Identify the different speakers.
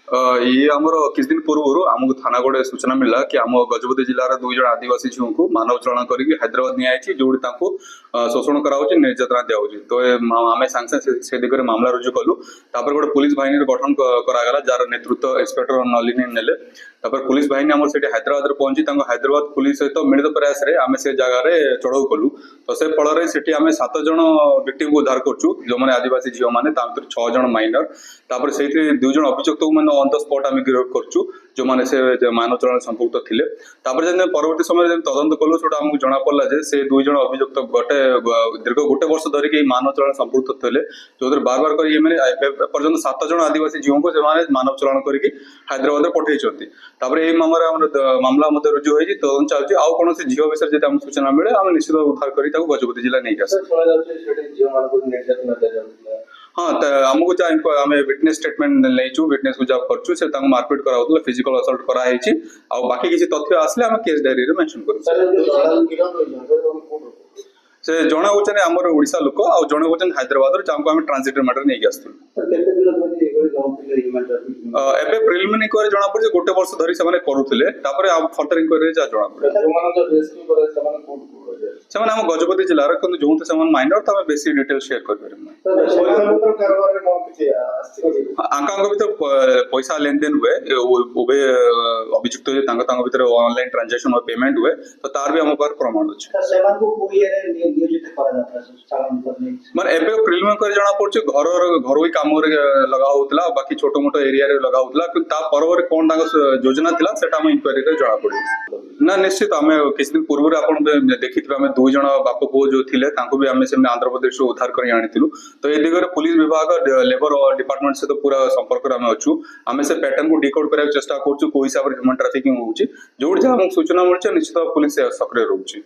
Speaker 1: ये आमर किछ दिन पूर्व आमको थाना गोटे सूचना मिला कि आम गजपति जिलार 2 जन आदिवासी झील को मानव चलन करके हैदराबाद नियाई जोड़ी शोषण कराऊँ निर्यातना दिया तो आम सांगे से दिगरे मामला रुजु कलु गोटे पुलिस बाहिनी गठन करागला जार नेतृत्व इंस्पेक्टर नलिनी नेले पुलिस बाहिनी आम से हैदराबाद पहुंची हैदराबाद पुलिस सहित मिलित प्रयास आम से जगार चढ़ऊ कलु तो से फल आम 7 जन विक्टिम को उद्धार करछु जो मैंने आदिवासी झील मैंने 6 जन माइनर से 2 जन अभियुक्त मैंने ऑन द स्पॉट आम गिरफ्त करछु जो मैंने से मानव चलन संपुक्त थे परवर्ती समय तदंत कलु से आमको जना पड़ा से 2 जन अभियुक्त गोटे दीर्घ गोटे वर्ष धरिक मानव चलन संपुक्त थे जो बार बार कर 7 जन आदिवासी झील को मानव चलन करके हैदराबाद पठे मामला रुजु हो तदंत चलती आउ कौन झील विषय जब सूचना मिले आम निश्चित उद्धार कर गजपति जिला नहीं हाँ आमको आम विटनेस स्टेटमेंट नहीं विटनेस को जब करछु से मारपीट कराउतला फिजिकल असल्ट कराई बाकी किसी तथ्य आसले आम केस डायरी रे मेंशन करू से जणे होचने हमर ओडिसा लोक आ जणे होचन हैदराबाद रे जामको हम ट्रांजिट मैटर नहीं आस्तु एबे प्रिलिमिनरी इंक्वायरी जणा पड़े गोटे वर्ष धरी से माने करूथिले तापर फर्दर इंक्वायरी जा जणा पड़े से माने हम गजपति जिल्ला रे कोन जोंते से माइनर तमे बेसी डिटेल शेयर कर आंका भीतर पैसा लेन देन हुए उबे अभियुक्त भीतर ऑनलाइन ट्रांजैक्शन और पेमेंट हुए तो तार भी हम पर प्रमाण अछि माने एबे प्रिलिमिनरी कर जणा पड़छ घर काम लगा होतला बाकी छोटो मोटो एरिया रे लगा होतला कि ता परवर कोन योजना थिला सेटा हम इंक्वायरी रे जणा पड़े ना निश्चित आम किछ दिन पूर्व आपण देखिथिबा हम 2 जण बाप पुओ जो थिले तांको भी आमे से आंध्र प्रदेश रो उद्धार करी आनिथिलु तो ए दिगरे पुलिस विभाग लेबर डिपार्टमेंट से तो पूरा संपर्क रे हम अछु आमे से पैटर्न को डिकोड करे चेष्टा करछु कोई हिसाब रे ह्यूमन ट्रैफिकिंग होउची जोड जे हम सूचना मिलछ निश्चित पुलिस सक्रिय रहउची।